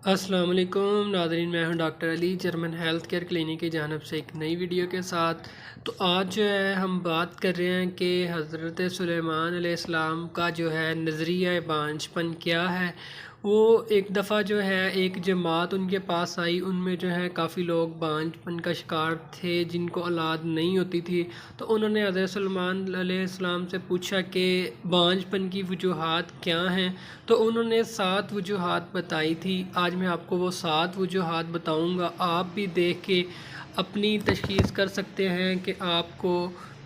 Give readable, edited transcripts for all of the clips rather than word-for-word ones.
अस्सलाम वालेकुम नाज़रीन, मैं हूं doctor Ali German health care clinic की जानिब से एक नई वीडियो के साथ। तो आज जो है हम बात कर रहे हैं कि हज़रत सुलेमान अलैहिस्सलाम का जो है नज़रिया बांझपन क्या है। वो एक दफ़ा जो है एक जमात उनके पास आई, उनमें जो है काफ़ी लोग बांझपन का शिकार थे जिनको औलाद नहीं होती थी। तो उन्होंने हज़रत सुलेमान अलैहिस्सलाम से पूछा कि बांझपन की वजूहात क्या हैं। तो उन्होंने 7 वजूहात बताई थी। आज मैं आपको वो 7 वजूहात बताऊंगा, आप भी देख के अपनी तशख़ीस कर सकते हैं कि आपको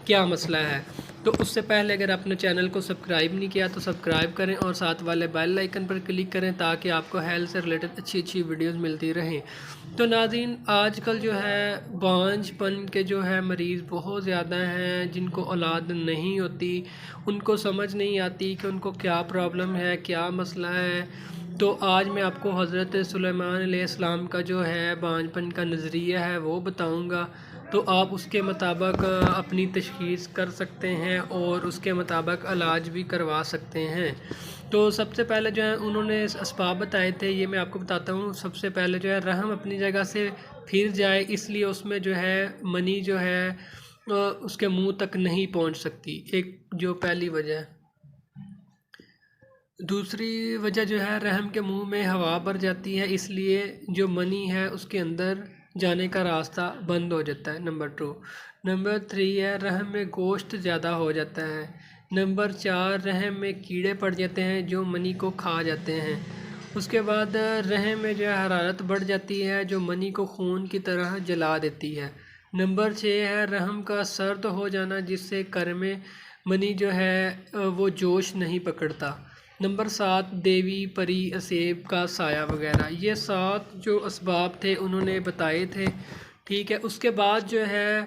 क्या मसला है। तो उससे पहले अगर आपने चैनल को सब्सक्राइब नहीं किया तो सब्सक्राइब करें और साथ वाले बेल आइकन पर क्लिक करें ताकि आपको हेल्थ से रिलेटेड अच्छी अच्छी वीडियोस मिलती रहें। तो नाज़रीन, आजकल जो है बांझपन के जो है मरीज़ बहुत ज़्यादा हैं जिनको औलाद नहीं होती। उनको समझ नहीं आती कि उनको क्या प्रॉब्लम है, क्या मसला है। तो आज मैं आपको हज़रत सुलेमान अलैहिस्सलाम का जो है बांझपन का नज़रिया है वो बताऊंगा। तो आप उसके मुताबिक अपनी तशख़ीस कर सकते हैं और उसके मुताबिक इलाज भी करवा सकते हैं। तो सबसे पहले जो है उन्होंने असबाब बताए थे, ये मैं आपको बताता हूँ। सबसे पहले जो है रहम अपनी जगह से फिर जाए, इसलिए उसमें जो है मनी जो है उसके मुंह तक नहीं पहुंच सकती, एक जो पहली वजह है। दूसरी वजह जो है रहम के मुंह में हवा भर जाती है, इसलिए जो मनी है उसके अंदर जाने का रास्ता बंद हो जाता है। नंबर 3 है रहम में गोश्त ज़्यादा हो जाता है। नंबर 4 रहम में कीड़े पड़ जाते हैं जो मनी को खा जाते हैं। उसके बाद रहम में जो है हरारत बढ़ जाती है जो मनी को खून की तरह जला देती है। नंबर 6 है रहम का सर्द हो जाना जिससे कर में मनी जो है वो जोश नहीं पकड़ता। नंबर 7 देवी परी असेब का साया वगैरह। ये 7 जो असबाब थे उन्होंने बताए थे, ठीक है। उसके बाद जो है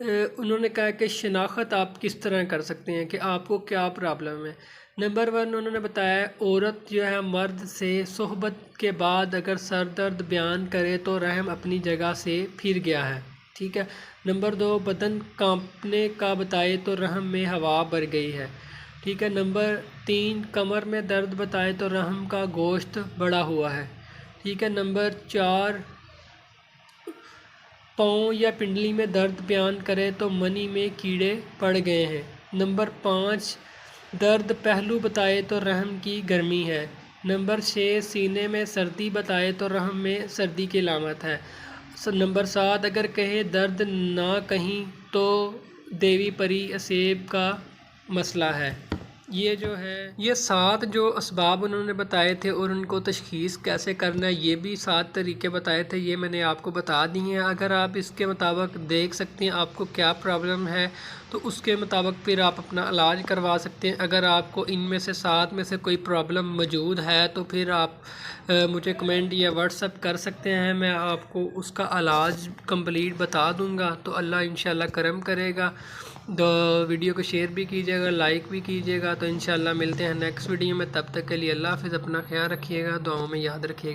उन्होंने कहा कि शनाख्त आप किस तरह कर सकते हैं कि आपको क्या प्रॉब्लम है। नंबर 1 उन्होंने बताया औरत जो है मर्द से सोहबत के बाद अगर सर दर्द बयान करे तो रहम अपनी जगह से फिर गया है, ठीक है। नंबर 2 बदन कांपने का बताए तो रहम में हवा भर गई है, ठीक है। नंबर 3 कमर में दर्द बताए तो रहम का गोश्त बड़ा हुआ है, ठीक है। नंबर 4 पाँव या पिंडली में दर्द बयान करे तो मनी में कीड़े पड़ गए हैं। नंबर 5 दर्द पहलू बताए तो रहम की गर्मी है। नंबर 6 सीने में सर्दी बताए तो रहम में सर्दी की अलामत है। नंबर 7 अगर कहे दर्द ना कहीं तो देवी परी असेब का मसला है। ये जो है ये 7 जो असबाब उन्होंने बताए थे और उनको तशख़ीस कैसे करना है ये भी 7 तरीके बताए थे, ये मैंने आपको बता दिए हैं। अगर आप इसके मुताबिक देख सकते हैं आपको क्या प्रॉब्लम है तो उसके मुताबिक फिर आप अपना इलाज करवा सकते हैं। अगर आपको इनमें से 7 में से कोई प्रॉब्लम मौजूद है तो फिर आप मुझे कमेंट या व्हाट्सअप कर सकते हैं, मैं आपको उसका इलाज कंप्लीट बता दूंगा। तो अल्लाह इंशाल्लाह करम करेगा। तो वीडियो को शेयर भी कीजिएगा, लाइक भी कीजिएगा। तो इंशाल्लाह मिलते हैं नेक्स्ट वीडियो में, तब तक के लिए अल्लाह हाफ़िज़। अपना ख्याल रखिएगा, दुआओं में याद रखिएगा।